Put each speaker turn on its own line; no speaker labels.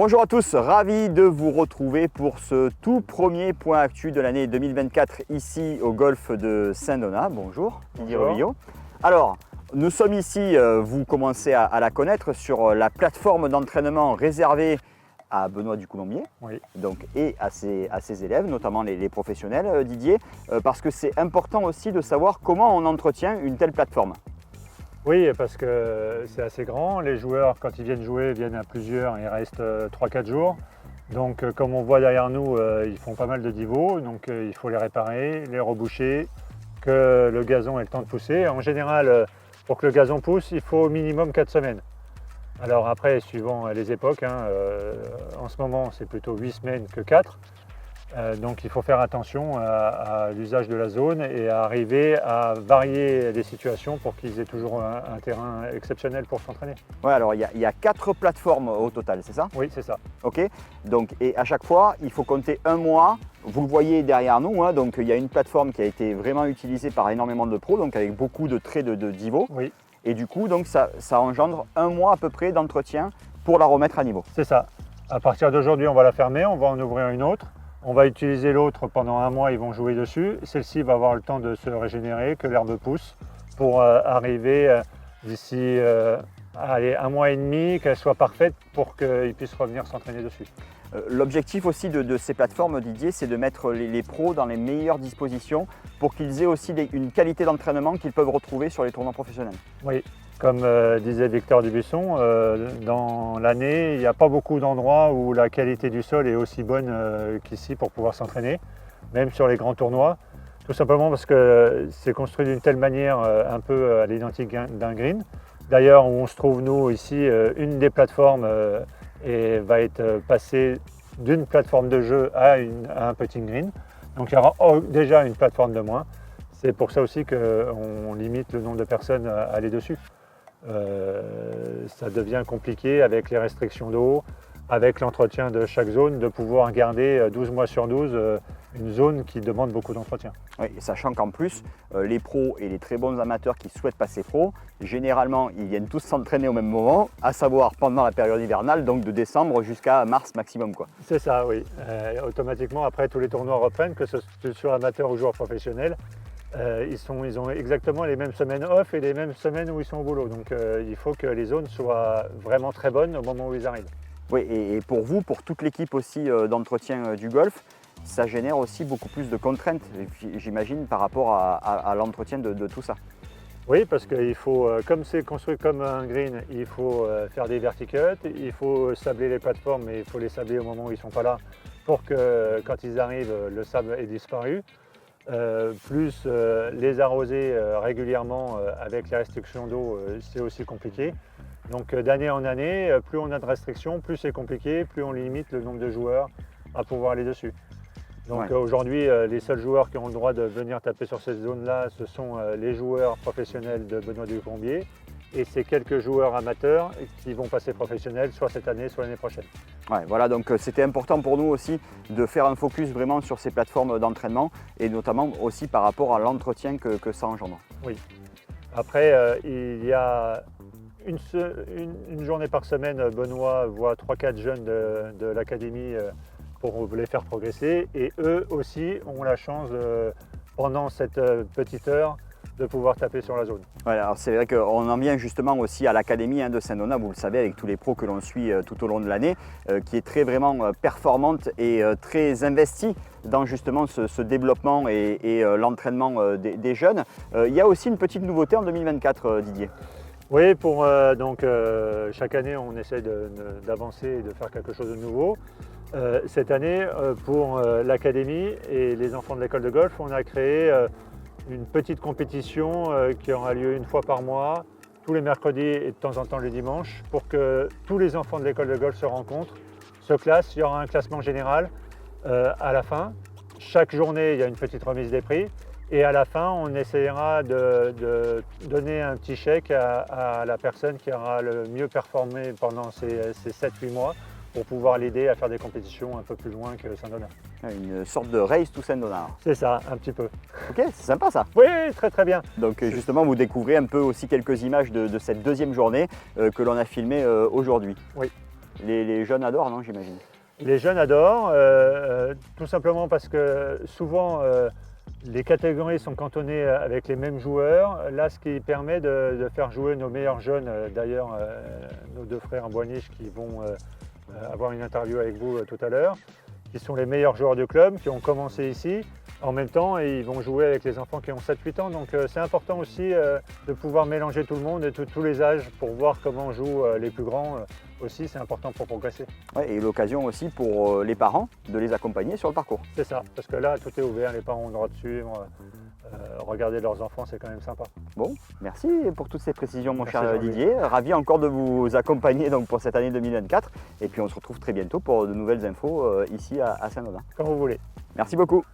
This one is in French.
Bonjour à tous, ravi de vous retrouver pour ce tout premier point actu de l'année 2024 ici au golfe de Saint-Donat. Bonjour Didier Revillo. Alors, nous sommes ici, vous commencez à la connaître, sur la plateforme d'entraînement réservée à Benoît Ducoulombier, donc, et à ses élèves, notamment les professionnels, Didier, parce que c'est important aussi de savoir comment on entretient une telle plateforme.
Oui, parce que c'est assez grand. Les joueurs, quand ils viennent jouer, viennent à plusieurs et ils restent 3-4 jours. Donc, comme on voit derrière nous, ils font pas mal de divots. Donc, il faut les réparer, les reboucher, que le gazon ait le temps de pousser. En général, pour que le gazon pousse, il faut au minimum 4 semaines. Alors après, suivant les époques, en ce moment, c'est plutôt 8 semaines que 4. Donc il faut faire attention à l'usage de la zone et à arriver à varier les situations pour qu'ils aient toujours un terrain exceptionnel pour s'entraîner.
Ouais, alors il y a 4 plateformes au total, c'est ça?
Oui, c'est ça.
Ok, donc, et à chaque fois, il faut compter un mois. Vous le voyez derrière nous, donc il y a une plateforme qui a été vraiment utilisée par énormément de pros, donc avec beaucoup de traits de divo.
Oui.
Et du coup, donc, ça engendre un mois à peu près d'entretien pour la remettre à niveau.
C'est ça. À partir d'aujourd'hui, on va la fermer, on va en ouvrir une autre. On va utiliser l'autre pendant un mois, ils vont jouer dessus. Celle-ci va avoir le temps de se régénérer, que l'herbe pousse, pour arriver d'ici un mois et demi, qu'elle soit parfaite pour qu'ils puissent revenir s'entraîner dessus.
L'objectif aussi de ces plateformes, Didier, c'est de mettre les pros dans les meilleures dispositions pour qu'ils aient aussi une qualité d'entraînement qu'ils peuvent retrouver sur les tournois professionnels.
Oui, comme disait Victor Dubuisson, dans l'année, il n'y a pas beaucoup d'endroits où la qualité du sol est aussi bonne qu'ici pour pouvoir s'entraîner, même sur les grands tournois. Tout simplement parce que c'est construit d'une telle manière, un peu à l'identique d'un green. D'ailleurs, où on se trouve nous ici, une des plateformes va être passée d'une plateforme de jeu à un putting green. Donc il y aura déjà une plateforme de moins. C'est pour ça aussi qu'on limite le nombre de personnes à aller dessus. Ça devient compliqué avec les restrictions d'eau, avec l'entretien de chaque zone, de pouvoir garder 12 mois sur 12 une zone qui demande beaucoup d'entretien.
Oui, sachant qu'en plus, les pros et les très bons amateurs qui souhaitent passer pro, généralement, ils viennent tous s'entraîner au même moment, à savoir pendant la période hivernale, donc de décembre jusqu'à mars maximum, quoi.
C'est ça, oui. Automatiquement, après, tous les tournois reprennent, que ce soit amateur ou joueur professionnel. Ils ont exactement les mêmes semaines off et les mêmes semaines où ils sont au boulot. Donc il faut que les zones soient vraiment très bonnes au moment où ils arrivent.
Oui, et pour vous, pour toute l'équipe aussi d'entretien du golf, ça génère aussi beaucoup plus de contraintes, j'imagine, par rapport à l'entretien de tout ça.
Oui, parce qu'il faut, comme c'est construit comme un green, il faut faire des verticuts, il faut sabler les plateformes, mais il faut les sabler au moment où ils ne sont pas là pour que quand ils arrivent, le sable ait disparu. Plus les arroser régulièrement avec les restrictions d'eau, c'est aussi compliqué. Donc d'année en année, plus on a de restrictions, plus c'est compliqué, plus on limite le nombre de joueurs à pouvoir aller dessus. Donc aujourd'hui, les seuls joueurs qui ont le droit de venir taper sur cette zone-là, ce sont les joueurs professionnels de Benoît Ducoulombier et ces quelques joueurs amateurs qui vont passer professionnels, soit cette année, soit l'année prochaine.
Ouais, voilà, donc c'était important pour nous aussi de faire un focus vraiment sur ces plateformes d'entraînement et notamment aussi par rapport à l'entretien que ça engendre.
Oui. Après, il y a une journée par semaine, Benoît voit 3-4 jeunes de l'académie pour les faire progresser et eux aussi ont la chance pendant cette petite heure de pouvoir taper sur la zone.
Voilà, alors c'est vrai qu'on en vient justement aussi à l'académie de Saint-Donat, vous le savez, avec tous les pros que l'on suit tout au long de l'année, qui est très vraiment performante et très investie dans justement ce développement et l'entraînement des jeunes. Il y a aussi une petite nouveauté en 2024, Didier.
Oui, chaque année on essaie d'avancer et de faire quelque chose de nouveau. Cette année, pour l'académie et les enfants de l'école de golf, on a créé une petite compétition qui aura lieu une fois par mois, tous les mercredis et de temps en temps les dimanches, pour que tous les enfants de l'école de golf se rencontrent, se classent. Il y aura un classement général à la fin. Chaque journée, il y a une petite remise des prix. Et à la fin, on essaiera de donner un petit chèque à la personne qui aura le mieux performé pendant ces 7-8 mois pour pouvoir l'aider à faire des compétitions un peu plus loin que Saint-Donat.
Une sorte de race to Saint-Donat.
C'est ça, un petit peu.
Ok, c'est sympa ça.
Oui, très très bien.
Donc justement, vous découvrez un peu aussi quelques images de cette deuxième journée que l'on a filmée aujourd'hui.
Oui.
Les jeunes adorent, non, j'imagine?
Les jeunes adorent, tout simplement parce que souvent les catégories sont cantonnées avec les mêmes joueurs. Là, ce qui permet de faire jouer nos meilleurs jeunes, d'ailleurs nos deux frères en Boigniche qui vont avoir une interview avec vous tout à l'heure, qui sont les meilleurs joueurs du club, qui ont commencé ici. En même temps, ils vont jouer avec les enfants qui ont 7-8 ans. Donc c'est important aussi de pouvoir mélanger tout le monde et tous les âges pour voir comment jouent les plus grands. Aussi, c'est important pour progresser.
Ouais, et l'occasion aussi pour les parents de les accompagner sur le parcours.
C'est ça, parce que là, tout est ouvert, les parents ont le droit de suivre, regarder leurs enfants, c'est quand même sympa.
Bon, merci pour toutes ces précisions, mon
Merci,
cher
Jean-Louis.
Didier. Ravi encore de vous accompagner donc, pour cette année 2024. Et puis on se retrouve très bientôt pour de nouvelles infos ici à Saint-Donat.
Quand vous voulez.
Merci beaucoup.